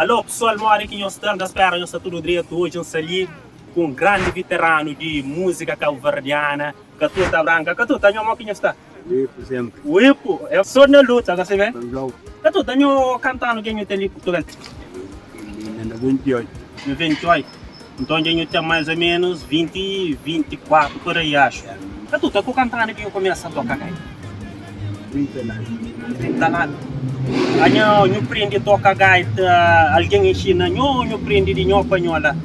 Alô, pessoal, mora aqui, nós estamos à espera, nós estamos tudo direito hoje, nós ali com um grande veterano de música caboverdiana, KATUTA BRANCA. KATUTA, nós aqui está? Wipo sempre. Wipo, eu sou na luta, você vê? Não, KATUTA, nós cantando quem tem ali em Portugal? ainda 28. No 28. Então, a gente tem mais ou menos 20, 24 por aí, acho. KATUTA, com cantando que eu começo a tocar gaita? 30 anos. 30 anos. Anyo, nyo prende toca gaita, alguém ensina nyo prende de nyo panhola.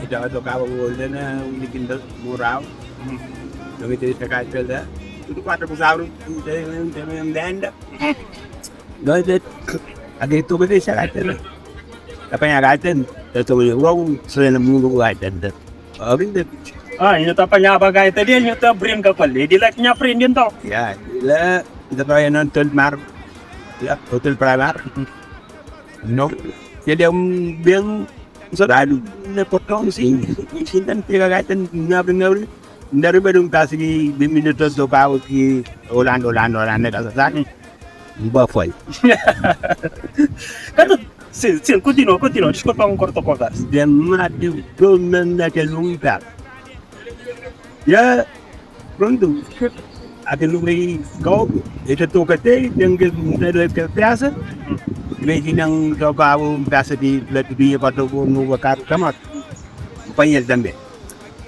Kita tocava o olho na Uniquinda Moral. Não me deixa cá pela. Tudo quatro pusaram, tem lenda. Nós aqui tu me deixa cá pela. A Panha gaita, eu estou logo sendo muito gaita. Ah, nyo apanhava a gaita dele, nyo brinca com ele. Ele que nyo aprende então. Ya, lá, depois não tem mar. Ya, hotel para mar. Não, ele é bem saudade na portão sim. Sintan pega gaita na primeira. Dari bedung kasih 2 minutos do carro que Orlando da cidade. Boa foi. Sim, continua, desculpa um corto conversa. De mati todo naquele lugar. Ya, pronto. Aquele lugar kau, itu tu kata yang ke biasa. Lagi nang coba biasa di lebih pada guru bakar kamat. Panha também.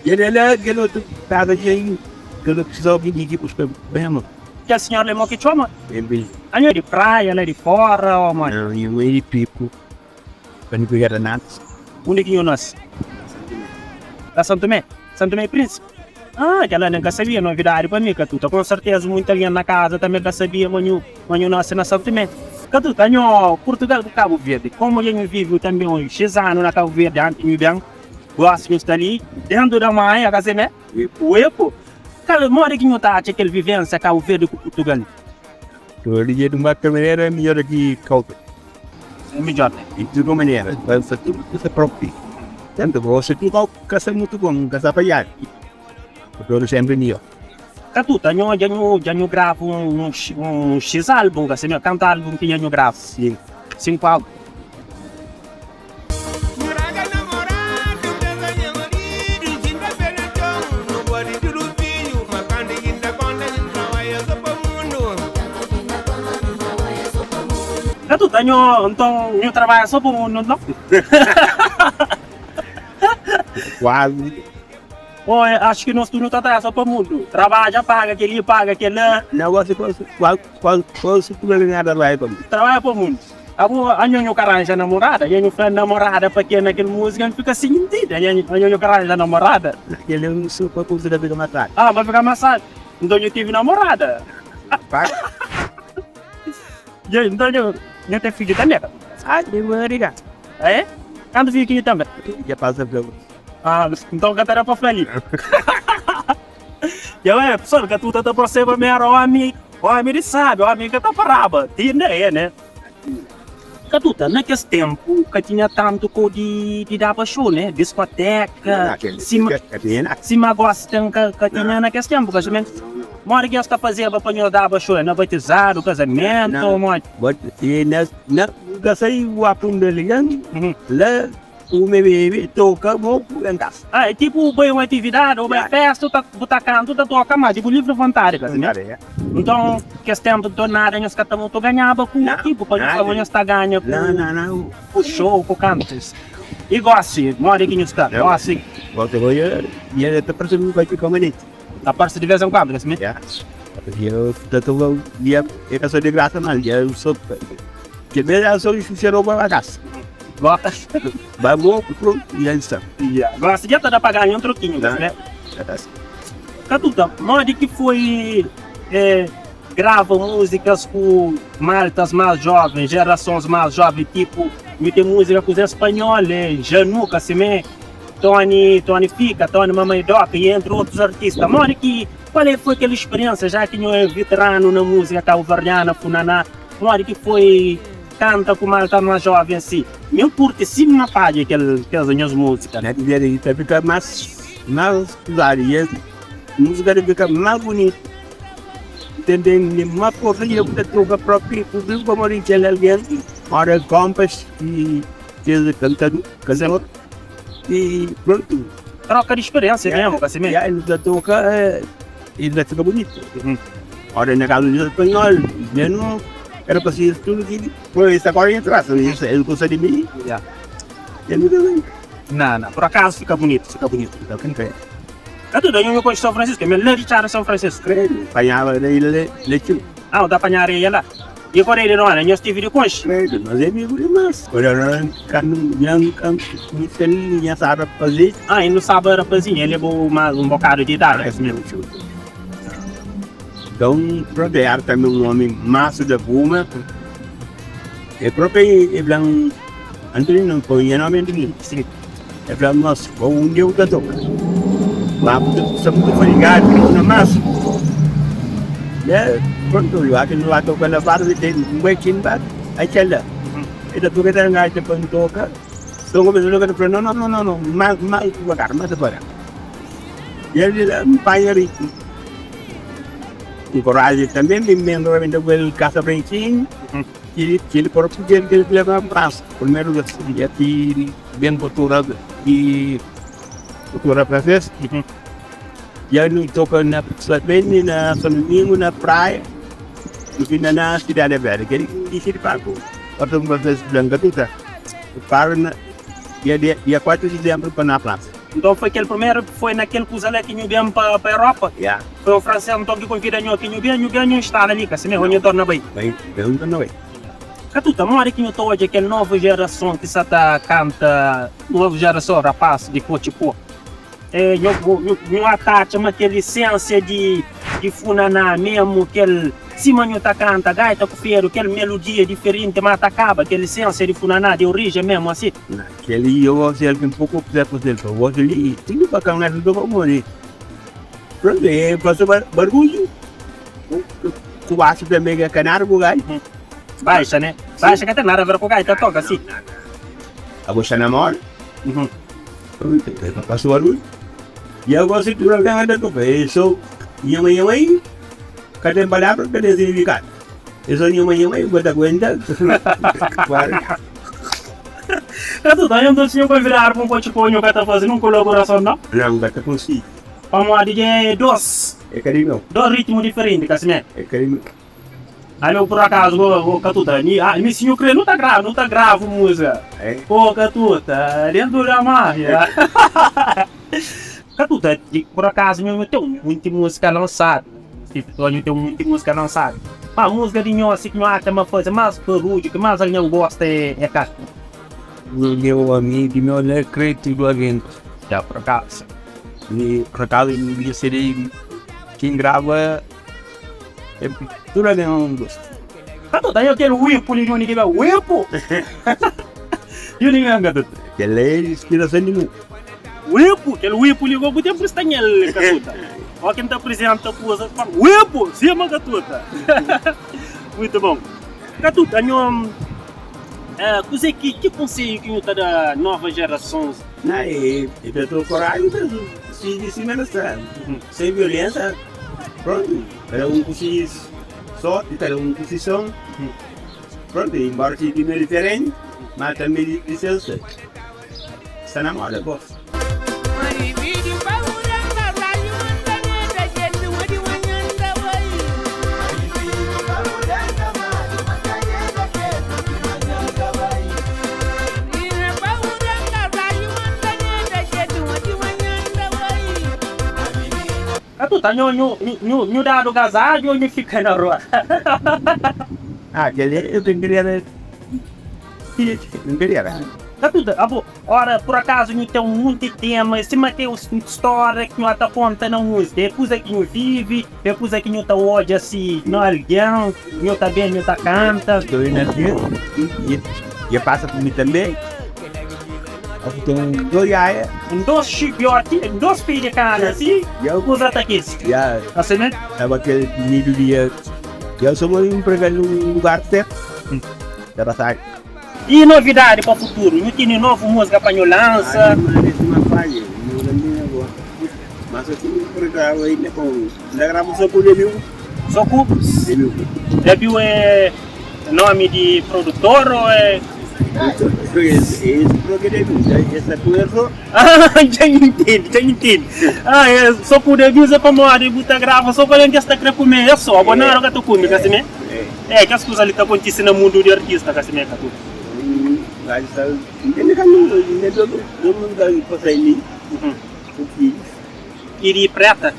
Ele é aquele tu cada dia que só vim aqui para bem. Que a senhora lemou que chama? Bem. Anho de praia, lá de fora, ou mais? Eu ia pipo. Quando eu era nato. Onde que eu nasci? Da Santo Tomé? Santo Tomé Príncipe? Ah, aquela nunca sabia, novidade para mim, KATUTA. Com certeza muita gente na casa também já sabia, mas eu nasci na Santo Tomé. KATUTA, anho Portugal do Cabo Verde. Como eu vivo também uns X anos na Cabo Verde, antes de bem, gosto de estar ali, dentro da manhã, a né? O Epo. Cara, mora que não tá aquele vivência Cabo Verde com Portugal. Eu ia de uma câmera é melhor aqui calma. É melhor. E de uma maneira, vai fazer tudo isso próprio. Tanto você tu kau kasar muito bom, kasar payar. Eu sempre niyo. KATUTA, já gravo um X álbum, assim, canta álbum que eu gravo. Sim. 5 álbuns. KATUTA, então, eu trabalho só para o mundo, não? Quase. Oh, acho que nós não trabalhamos só para o mundo. Trabalha, paga aquele, Negócio quase tu vai ganhar da live. trabalha para o mundo. Agora, eu arranjo namorada, eu faço namorada pequena, aquela música, fica assim, entendida. Eu arranjo namorada. Ele é um super coisa da vida matar. Ah, vai ficar amassado. Então eu tive namorada. Então eu tenho filho também. Ah, de verdade. É? Quando filho também? Já passa pelo. Ah, então cantará para feliz. Eu é, pessoal, KATUTA tá para ser primeiro homem ele sabe, homem que tá parado, tinha é, né? KATUTA, naquele tempo que tinha tanto com de dar show, né? Discoteca, cima gostam que tinha naquele tempo, casamento. Mora que está fazendo para dar show, não batizado, casamento, mora. E nunca saiu o apum dele, lá o meu bebê toca vou cantar. Ah, é tipo uma atividade, uma festa, tu tá cantando, tu toca mais, tipo livre vontade, casamento. Então, que esse tempo do nada, nós estamos ganhando com o tipo, para nós estar ganhando Não. com o show, com cantos. E gosta, mora que nós está, gosta. Volta agora e ele está parecendo vai ficar bonito. A parte de vez em quando, casamento. Eu estou eu sou de graça, mas eu sou que mesmo eu sou sincero para a casa. Gosta. Vamos pro e aí está. Gosta, já tá pagando um troquinho, né? KATUTA, onde que foi grava músicas com maltas mais jovens, gerações mais jovens, tipo, tem música com os espanhóis, Januca, assim, Tony Fica, Tony Mamãe Doca e entre outros artistas. Qual foi aquela experiência, já que eu é veterano na música caboverdiana, FUNANÁ, onde que foi canta com malta mais jovem assim? Eu curto sim uma página aquelas minhas músicas. Né? E fica mais usado, e a música fica mais bonita. Entendeu? Uma coisa eu toco próprio, tudo como a gente é alguém. hora compas e fez cantador e pronto. Troca de experiência mesmo, assim mesmo. E aí ele toca e ele fica bonito. Ora, na casa do espanhol, eu não era para ser tudo que foi essa agora entrar, ele gosta de mim. Ele me deu bem. Não, por acaso fica bonito. É tudo, eu conheço São Francisco, mas não de São Francisco. Credo, apanhava ele leite. Ah, o da apanharia lá. E agora ele não é, eu estive de conche. Credo, mas é meio demais. Agora, quando ele já sabe fazer. Ah, ele não sabe a rapazinha, ele levou um bocado de idade, é assim mesmo. Então, pronto, ele também um homem massa da Puma. E próprio ele falou, Antônio não põe nome de sim. Ele falou, nossa, um dia eu canto. Lá, estamos obrigados, não é massa. E pronto, eu acho que não vai tocar na barra, tem um bequinho, aí chega. Ele toca até a gaita para não tocar. Então, eu pensei, não, mais devagar, mais devagar. E ele é um Panha rico. Coragem também, me lembro com ele caça branquinho, que ele por porque ele leva para praça. Primeiro aqui bem cultura e cultura francesa. E aí ele toca na bem na São Domingo, na praia, no fim na cidade velha, que ele disse de pago. Outro uma vez branca tudo. Para dia 4 de dezembro para na praça. Então foi aquele primeiro, foi naquele coisa que nós viemos para a Europa. Foi o francês, então que confira nós que nós viemos estar ali, que assim mesmo, nós torna bem. Bem, não é. Catuta, mora que nós estou hoje, aquela nova geração que está canta, nova geração, rapaz, de cotxipo. Nós atachamos aquela essência de funaná mesmo, aquele cima nós canta, gaita com feiro, aquela melodia diferente, mas acaba, aquela essência de funaná, de origem mesmo, assim. Aquele eu vou ser um pouco por dele, eu vou ali, tem para cá, não do como ali. Pronto, é para barulho. Tu acha também que é canário, bugai? Baixa, né? Baixa que até nada a ver com o gaita, toca assim. A você namora? Passou barulho. E eu gosto de tudo que anda com isso. Yamai, cadê palavra, cadê significado? Isso yamai, vou dar conta. Catuta, eu não sei como virar com o cotxipo, eu estou fazendo uma colaboração, não? Não, vai conseguir. Vamos a dizer dois ritmos diferentes, assim, né? É carinho. Aí eu por acaso, o Catuta, me ensinou que não tá gravo música. Pô, Catuta, dentro da marra. Catuta, por acaso, eu tenho muita música lançada. Eu tenho muita música lançada. Mas a música de nós, assim, que nós temos uma coisa mais parúdia, que mais a gente gosta é Catuta. Meu amigo, meu criativo alguém. Já por acaso. E por acaso, eu seria quem grava. É tudo ali não gosto. Catuta, eu quero o Ipo, ninguém vai o Ipo. E o ninguém, Catuta? Aquela é inspiração de mim. O Ipo ligou com o tempo estanhel, Catuta. Olha quem está apresentando a coisa, o Ipo, cima, Catuta. Muito bom. Catuta, que conselho que está da nova geração? Eu estou coragem, se menosprezar. Sem violência, pronto. Cada consigo sorte, cada posição. Pronto, embora seja meio diferente, mas também licença. Está na moda, gosto. Catuta, não dá do casado ou não fica na rua? Eu queria. Não queria. Catuta, ora, por acaso não tem muito tema, se tem uma história que não está contando na música, é coisa que não vive, é coisa que não está hoje assim, não é alguém, não está bem, não está canta. Estou indo aqui e passa por mim também. Então, dois chibiotes, dois filhos de cana, assim, os ataques. Assim, né? É aquele nível de. Eu sou um empregado no lugar certo. E novidade para o futuro? Não tem nova música para lançar? Mas aqui por cá ainda com. Já gravamos só com debut. Só com? Debut é Nome de produtor ou é... Esse programa, essa coisa. Ah, já entendo. Ah, é só por avisa para morar e botar grava, só para a gente estar querendo comer, é só, abonar o que tu come, assim, né? É, que as coisas ali estão acontecendo no mundo de artista, assim, né, Catu? Mas entende que não mundo passa ali. Iri preta?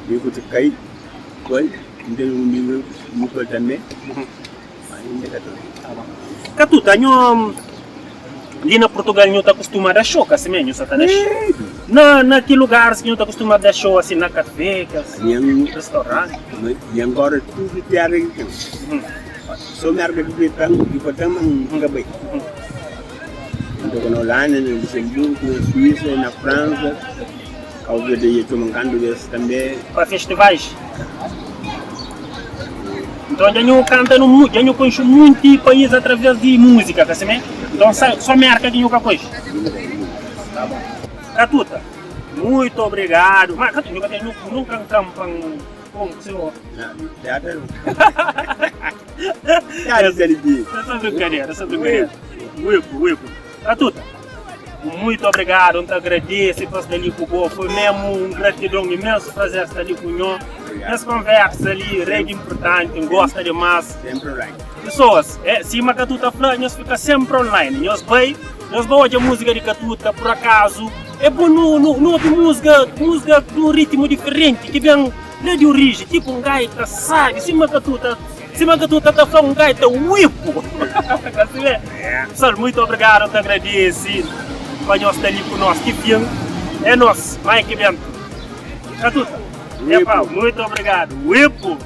Eu vou te cair, qual? Entende um livro muito também. Ainda que Catu, tenho ali na Portugal não está acostumado a show, assim mesmo, satanás. Na que lugares que não está acostumado a show, assim, na café, assim, restaurante. E agora tudo que era então. Só me arca de tanto e portanto nunca bem. Então na Holanda, no Luxemburgo, na Suíça, na França, ao ver de eu mancando desse também. Para festivais. Então já não canta no mundo, já não conheço muito país através de música, assim mesmo. Então só marca que nunca conheço. Catuta, muito obrigado. Mas Catuta, nunca campan com o senhor. Teatro. Essa brincadeira. Uipo. Catuta, muito obrigado, eu te agradeço por estar ali com o foi mesmo gratidão imenso fazer esta ali com o senhor. Essa conversa ali, rede importante, gosta demais. Sempre online. Pessoas, se uma Catuta fala, nós fica sempre online. Nós vamos ouvir a música de Catuta, por acaso, é bom não ouvir música de um ritmo diferente, que vem de origem, tipo um gaita, sabe? Se uma Catuta está falando um gaita, uipo! Pessoal, muito obrigado, eu te agradeço. Para nós estar ali com nós, que filme é nosso, mais que dentro. Catuta, muito obrigado. Uipo!